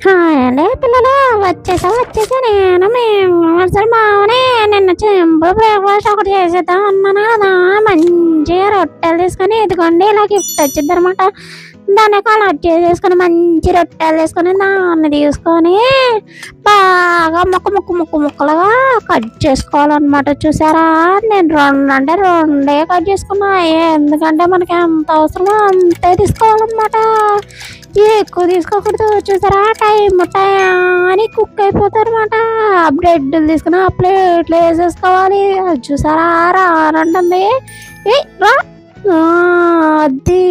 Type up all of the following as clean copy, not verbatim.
Hi అండి పిల్లలు, వచ్చేసా మేము అసలు మామనే నిన్న చెంబు బ్రేక్ఫాస్ట్ ఒకటి చేసేద్దాం అన్నాను కదా. మంచిగా రొట్టెలు తీసుకొని ఇదిగోండి ఇలా గిఫ్ట్ వచ్చింది అనమాట. దాన్ని కలర్ చేసేసుకొని మంచి రొట్టెలు తీసుకొని దాన్ని తీసుకొని బాగా ముక్కలుగా కట్ చేసుకోవాలన్నమాట. చూసారా, నేను రెండే కట్ చేసుకున్నా. ఎందుకంటే మనకి ఎంత అవసరమో అంతే తీసుకోవాలన్నమాట. ఎక్కువ తీసుకోకూడదు. చూసారా, టైం కుక్ అయిపోతారు అనమాట. బ్రెడ్ తీసుకుని ఆ ప్లేట్లో వేసేసుకోవాలి. అది చూసారా రానంటుంది. రా, అది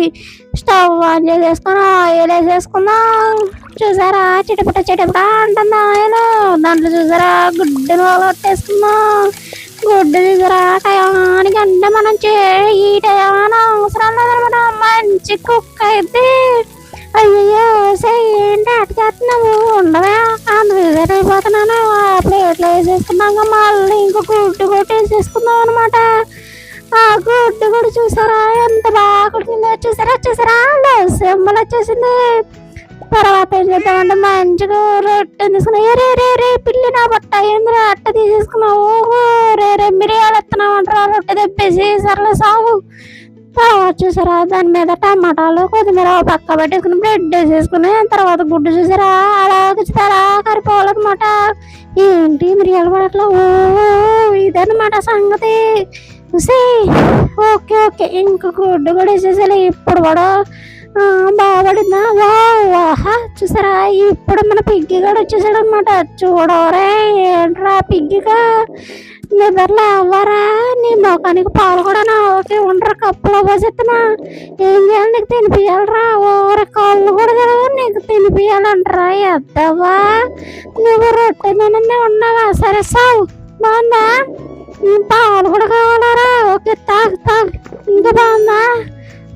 స్టవ్ ఆన్ చేసేసుకొని ఆయిల్ వేసేసుకుందాం. చూసారా, చిటపట అంటుంది ఆయిల్. దాంట్లో చూసారా గుడ్డును కొట్టేసుకుందాం. గుడ్డు చూసారా టయానికి అంటే మనం ఈ టయాన అవసరం లేదనమాట. మంచి కుక్ అయితే అయ్యో ఏంటి అటు చేస్తున్నావు, ఉండవా అయిపోతున్నాను. ఆ ప్లేట్లో వేసేసుకున్నాక మళ్ళీ ఇంకో గుడ్డు కొట్టేసేసుకుందాం అనమాట. ఆ గుడ్డు కూడా చూసారా ఎంత బాగా కుట్టిందో. చూసారా సింబల్ వచ్చేసింది. తర్వాత ఏం చేద్దామంటే మంచిగా రొట్టె తీసుకున్నా. రే పిల్లి నా బట్ట ఏంద్రా అట్ట తీసేసుకున్నావు. రే మిరియాలు ఎత్తున్నావు అంటారా, రొట్టె తెప్పేసి సర్లే సాగు. తర్వాత చూసారా దాని మీద టమాటాలు కొత్తిమీర పక్క పెట్టేసుకుని బ్రెడ్ వేసేసుకుని తర్వాత గుడ్డు చూసారా అలా కరిపోవాలన్నమాట. ఏంటి మిరియాలు పడట్లా, ఇదన్నమాట సంగతి. చూసి ఓకే ఇంక గుడ్డు కూడా వేసేసాలి. ఇప్పుడు కూడా బాగుపడిందా. వాహా, చూసారా ఇప్పుడు మన పిగ్గి కూడా వచ్చేసాడు అనమాట. చూడవరే ఏంట్రా పిగ్గిగా నిద్రలో అవ్వరా, నీ మొఖానికి పాలు కూడా ఓకే ఉండరు కప్పులో పోసేస్తున్నా. ఏం చేయాలి, నీకు తినిపియాలరా. ఓరే కాళ్ళు కూడా తెలవు, నీకు తినిపియాలంటారా. ఎద్దవా నువ్వు రొట్టెనే ఉన్నావా. సరే సాగు, బాగుందా. పాలు కూడా కావాలరా. ఓకే తాగు. ఇంకా బాగుందా.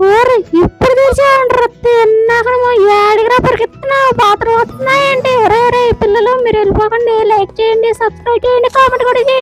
ఓరే ఇప్పుడు తీసేయంటారు. తిన్నాక ఏడిగిరా పరిగెత్తున్నావు, బాత్రూమ్ వస్తున్నాయేంటి. ఒరే పిల్లలు మీరు వెళ్ళిపోకండి. లైక్ చేయండి, సబ్స్క్రైబ్ చేయండి, కామెంట్ కూడా చేయండి.